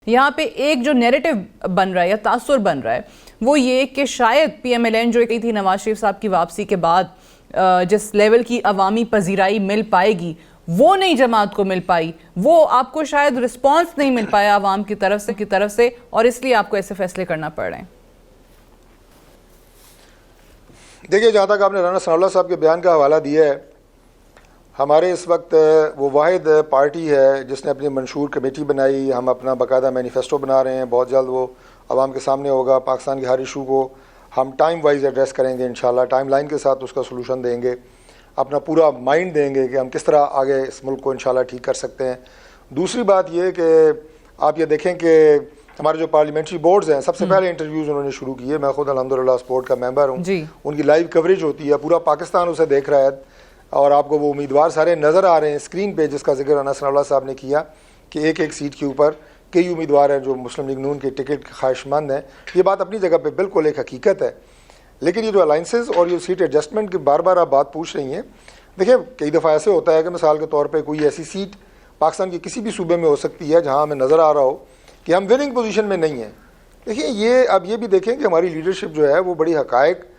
یہاں پہ ایک جو نیریٹو بن رہا ہے یا تاثر بن رہا ہے وہ یہ کہ شاید پی ایم ایل این جو کہی تھی نواز شریف صاحب کی واپسی کے بعد جس لیول کی عوامی پذیرائی مل پائے گی وہ نہیں جماعت کو مل پائی، وہ آپ کو شاید رسپانس نہیں مل پایا عوام کی طرف سے اور اس لیے آپ کو ایسے فیصلے کرنا پڑ رہے ہیں۔ دیکھیے، جہاں تک آپ نے رانا ثناء اللہ صاحب کے بیان کا حوالہ دیا ہے، ہمارے اس وقت وہ واحد پارٹی ہے جس نے اپنی منشور کمیٹی بنائی، ہم اپنا باقاعدہ مینیفیسٹو بنا رہے ہیں، بہت جلد وہ عوام کے سامنے ہوگا۔ پاکستان کے ہر ایشو کو ہم ٹائم وائز ایڈریس کریں گے انشاءاللہ، ٹائم لائن کے ساتھ اس کا سلوشن دیں گے، اپنا پورا مائنڈ دیں گے کہ ہم کس طرح آگے اس ملک کو انشاءاللہ ٹھیک کر سکتے ہیں۔ دوسری بات یہ کہ آپ یہ دیکھیں کہ ہمارے جو پارلیمنٹری بورڈز ہیں، سب سے پہلے انٹرویوز انہوں نے شروع کیے، میں خود الحمدللہ اس بورڈ کا ممبر ہوں، ان کی لائیو کوریج ہوتی ہے، پورا پاکستان اسے دیکھ رہا ہے اور آپ کو وہ امیدوار سارے نظر آ رہے ہیں اسکرین پہ، جس کا ذکر رانا ثناء اللہ صاحب نے کیا کہ ایک ایک سیٹ کے اوپر کئی امیدوار ہیں جو مسلم لیگ نون کے ٹکٹ کے خواہش مند ہیں۔ یہ بات اپنی جگہ پہ بالکل ایک حقیقت ہے، لیکن یہ جو الائنسز اور یہ سیٹ ایڈجسٹمنٹ کی بار بار آپ بات پوچھ رہی ہیں، دیکھیں کئی دفعہ ایسے ہوتا ہے کہ مثال کے طور پہ کوئی ایسی سیٹ پاکستان کے کسی بھی صوبے میں ہو سکتی ہے جہاں ہمیں نظر آ رہا ہو کہ ہم وننگ پوزیشن میں نہیں ہیں۔ دیکھیں یہ اب یہ بھی دیکھیں کہ ہماری لیڈرشپ جو ہے وہ بڑی حقائق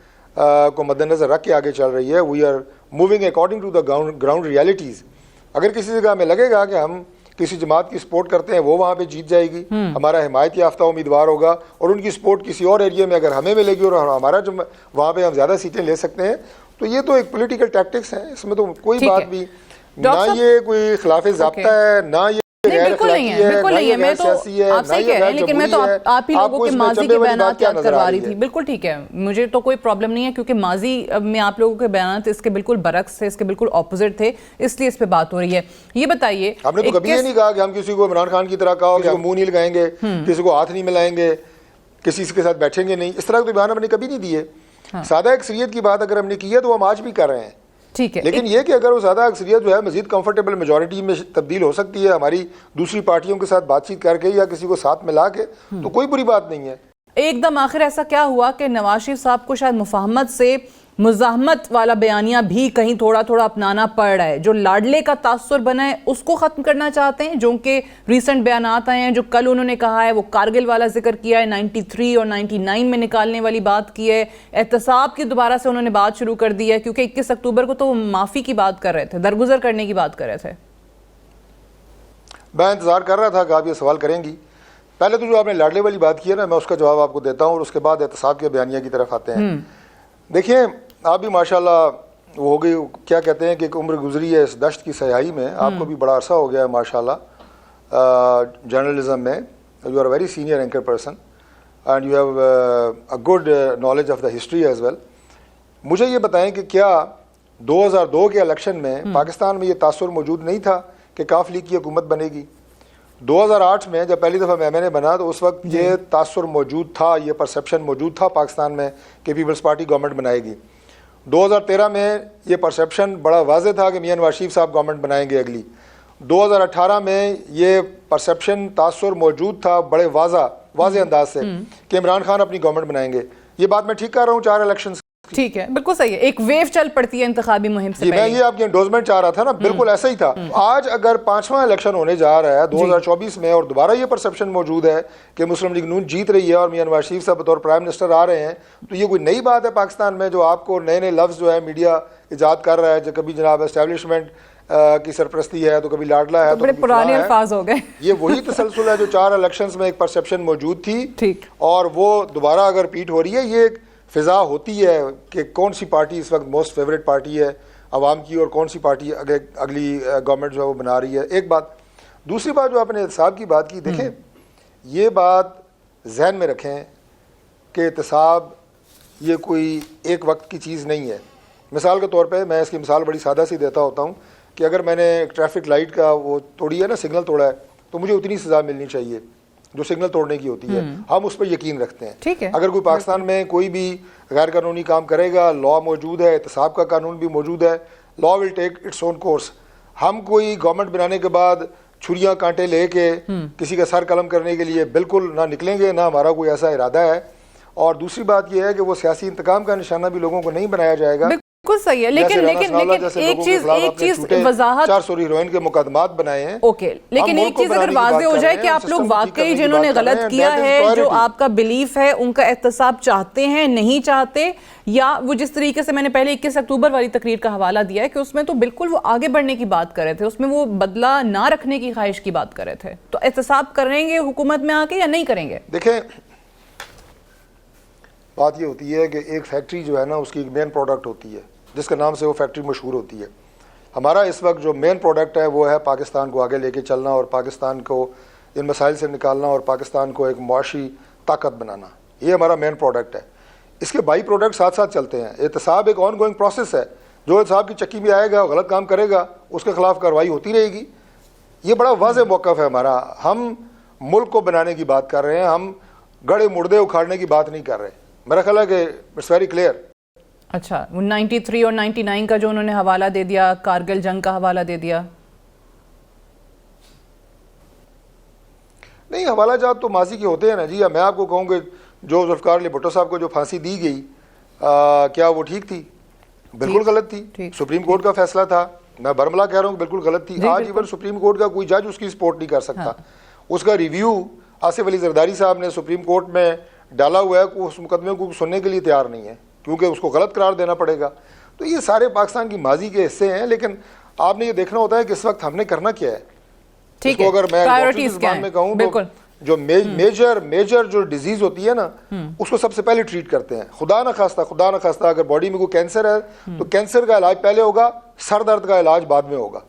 کو مد نظر رکھ کے آگے چل رہی ہے۔ We are moving according to the ground realities. اگر کسی جگہ ہمیں لگے گا کہ ہم کسی جماعت کی سپورٹ کرتے ہیں وہ وہاں پہ جیت جائے گی، ہمارا حمایت یافتہ امیدوار ہوگا، اور ان کی سپورٹ کسی اور ایریا میں اگر ہمیں ملے گی اور ہمارا وہاں پہ ہم زیادہ سیٹیں لے سکتے ہیں، تو یہ تو ایک پولیٹیکل ٹیکٹکس ہیں، اس میں تو کوئی بات بھی نہ یہ کوئی خلاف ضابطہ ہے، نہ یہ بالکل نہیں ہے۔ میں تو آپ سے کہہ رہے ہیں، لیکن میں تو آپ ہی لوگوں کے ماضی کے بیانات یاد کروا رہی تھی۔ بالکل ٹھیک ہے، مجھے تو کوئی پرابلم نہیں ہے، کیونکہ ماضی میں آپ لوگوں کے بیانات اس کے بالکل برعکس تھے، اس کے بالکل اپوزٹ تھے، اس لیے اس پہ بات ہو رہی ہے۔ یہ بتائیے، ہم نے تو کبھی یہ نہیں کہا کہ ہم کسی کو عمران خان کی طرح کہا کہ ہم منہ نہیں لگائیں گے، کسی کو ہاتھ نہیں ملائیں گے، کسی کے ساتھ بیٹھیں گے نہیں، اس طرح کے بیان ہم نے کبھی نہیں دیے۔ سادہ اکثریت کی بات اگر ہم نے کی ہے تو وہ ہم آج بھی کر رہے ہیں، ٹھیک ہے، لیکن یہ کہ اگر وہ زیادہ اکثریت جو ہے مزید کمفرٹیبل میجورٹی میں تبدیل ہو سکتی ہے ہماری دوسری پارٹیوں کے ساتھ بات چیت کر کے یا کسی کو ساتھ ملا کے، تو کوئی بری بات نہیں ہے۔ ایک دم آخر ایسا کیا ہوا کہ نواز شریف صاحب کو شاید مفاہمت سے مزاحمت والا بیانیہ بھی کہیں تھوڑا اپنانا پڑ رہا ہے، جو لاڈلے کا تاثر بنا ہے اس کو ختم کرنا چاہتے ہیں، جو کہ ریسنٹ بیانات آئے ہیں، جو کل انہوں نے کہا ہے وہ کارگل والا ذکر کیا ہے، 93 اور 99 میں نکالنے والی بات کی ہے، احتساب کی دوبارہ سے انہوں نے بات شروع کر دی ہے، کیونکہ 21 اکتوبر کو تو وہ معافی کی بات کر رہے تھے، درگزر کرنے کی بات کر رہے تھے۔ میں انتظار کر رہا تھا کہ آپ یہ سوال کریں گی۔ پہلے تو جو آپ نے لاڈلے والی بات کی ہے نا، میں اس کا جواب آپ کو دیتا ہوں اور اس کے بعد احتساب کے بیانیہ کی طرف آتے ہیں۔ دیکھیں آپ بھی ماشاءاللہ وہ ہو گئی، کیا کہتے ہیں کہ ایک عمر گزری ہے اس دشت کی سیاہی میں، آپ کو بھی بڑا عرصہ ہو گیا ہے ماشاءاللہ جرنلزم میں، you are a very senior anchor person and you have a good knowledge of the history as well. مجھے یہ بتائیں کہ کیا 2002 کے الیکشن میں پاکستان میں یہ تاثر موجود نہیں تھا کہ کاف لیگ کی حکومت بنے گی؟ 2008 میں جب پہلی دفعہ میں نے بنا تو اس وقت یہ تاثر موجود تھا، یہ پرسیپشن موجود تھا پاکستان میں کہ پیپلز پارٹی گورنمنٹ بنائے گی۔ 2013 میں یہ پرسیپشن بڑا واضح تھا کہ میاں نواز شریف صاحب گورنمنٹ بنائیں گے اگلی۔ 2018 میں یہ پرسیپشن تاثر موجود تھا بڑے واضح انداز سے کہ عمران خان اپنی گورنمنٹ بنائیں گے۔ یہ بات میں ٹھیک کر رہا ہوں؟ 4 الیکشنز ٹھیک ہے، بالکل صحیح ہے، ایک ویو چل پڑتی ہے انتخابی مہم سے پہلے۔ میں یہ آپ کی انڈوزمنٹ چاہ رہا تھا نا، بالکل ایسا ہی تھا۔ آج اگر 5واں الیکشن ہونے جا رہا ہے 2024 میں اور دوبارہ یہ پرسیپشن موجود ہے کہ مسلم لیگ نون جیت رہی ہے اور میاں نواز شریف صاحب بطور پرائم منسٹر آ رہے ہیں، تو یہ کوئی نئی بات ہے پاکستان میں جو آپ کو نئے لفظ جو ہے میڈیا ایجاد کر رہا ہے، جو کبھی جناب اسٹیبلشمنٹ کی سرپرستی ہے تو کبھی لاڈلا ہے، تو بڑے پرانے الفاظ ہو گئے۔ یہ وہی تسلسل ہے جو 4 الیکشنز میں ایک پرسیپشن موجود تھی، اور وہ دوبارہ اگر ریپیٹ ہو رہی ہے۔ یہ ایک فضا ہوتی ہے کہ کون سی پارٹی اس وقت موسٹ فیوریٹ پارٹی ہے عوام کی اور کون سی پارٹی اگلی گورنمنٹ جو ہے وہ بنا رہی ہے، ایک بات۔ دوسری بات جو آپ نے احتساب کی بات کی، دیکھیں یہ بات ذہن میں رکھیں کہ احتساب یہ کوئی ایک وقت کی چیز نہیں ہے۔ مثال کے طور پہ میں اس کی مثال بڑی سادہ سی دیتا ہوتا ہوں کہ اگر میں نے ایک ٹریفک لائٹ کا وہ توڑی ہے نا، سگنل توڑا ہے، تو مجھے اتنی سزا ملنی چاہیے جو سگنل توڑنے کی ہوتی ہے، ہم اس پر یقین رکھتے ہیں۔ اگر کوئی پاکستان میں کوئی بھی غیر قانونی کام کرے گا، لا موجود ہے، احتساب کا قانون بھی موجود ہے، لا ول ٹیک اٹس اون کورس۔ ہم کوئی گورنمنٹ بنانے کے بعد چھریاں کانٹے لے کے کسی کا سر قلم کرنے کے لیے بالکل نہ نکلیں گے، نہ ہمارا کوئی ایسا ارادہ ہے۔ اور دوسری بات یہ ہے کہ وہ سیاسی انتقام کا نشانہ بھی لوگوں کو نہیں بنایا جائے گا۔ بالکل صحیح ہے، لیکن ایک چیز وضاحت 400 ہیروئن کے مقدمات بنائے ہیں. اوکے، لیکن ایک چیز اگر واضح ہو جائے کہ آپ لوگ واقعی جنہوں نے غلط کیا ہے، جو آپ کا بلیف ہے، ان کا احتساب چاہتے ہیں نہیں چاہتے، یا وہ جس طریقے سے میں نے پہلے 21 اکتوبر والی تقریر کا حوالہ دیا ہے کہ اس میں تو بالکل وہ آگے بڑھنے کی بات کر رہے تھے، اس میں وہ بدلہ نہ رکھنے کی خواہش کی بات کر رہے تھے، تو احتساب کریں گے حکومت میں آ کے یا نہیں کریں گے؟ دیکھیں بات یہ ہوتی ہے کہ ایک فیکٹری جو ہے نا، اس کی ایک مین پروڈکٹ ہوتی ہے جس کے نام سے وہ فیکٹری مشہور ہوتی ہے. ہمارا اس وقت جو مین پروڈکٹ ہے وہ ہے پاکستان کو آگے لے کے چلنا اور پاکستان کو ان مسائل سے نکالنا اور پاکستان کو ایک معاشی طاقت بنانا. یہ ہمارا مین پروڈکٹ ہے. اس کے بائی پروڈکٹ ساتھ ساتھ چلتے ہیں. احتساب ایک آن گوئنگ پروسیس ہے. جو احتساب کی چکی میں آئے گا غلط کام کرے گا اس کے خلاف کارروائی ہوتی رہے گی. یہ بڑا واضح موقف ہے ہمارا. ہم ملک کو بنانے کی بات کر رہے ہیں, ہم گڑھے مردے اکھاڑنے کی بات نہیں کر رہے. میرا خیال ہے کہ اٹس ویری کلیئر. اچھا, 93 اور 99 کا جو انہوں نے حوالہ دے دیا, کارگل جنگ کا حوالہ دے دیا, نہیں حوالہ جات تو ماضی کے ہوتے ہیں نا جی. میں آپ کو کہوں کہ جو ذوالفقار علی بھٹو صاحب کو جو پھانسی دی گئی, کیا وہ ٹھیک تھی؟ بالکل غلط تھی. سپریم کورٹ کا فیصلہ تھا. میں برملا کہہ رہا ہوں کہ بالکل غلط تھی. آج ایون سپریم کورٹ کا کوئی جج اس کی سپورٹ نہیں کر سکتا. اس کا ریویو آصف علی زرداری صاحب نے سپریم کورٹ میں ڈالا ہوا ہے, اس مقدمے کو سننے کے لیے تیار نہیں ہے کیونکہ اس کو غلط قرار دینا پڑے گا. تو یہ سارے پاکستان کی ماضی کے حصے ہیں, لیکن آپ نے یہ دیکھنا ہوتا ہے کہ اس وقت ہم نے کرنا کیا ہے. اس کو اگر میں زبان میں کہوں تو جو میجر جو ڈیزیز ہوتی ہے نا, اس کو سب سے پہلے ٹریٹ کرتے ہیں. خدا نہ خواستہ اگر باڈی میں کوئی کینسر ہے تو کینسر کا علاج پہلے ہوگا, سر درد کا علاج بعد میں ہوگا.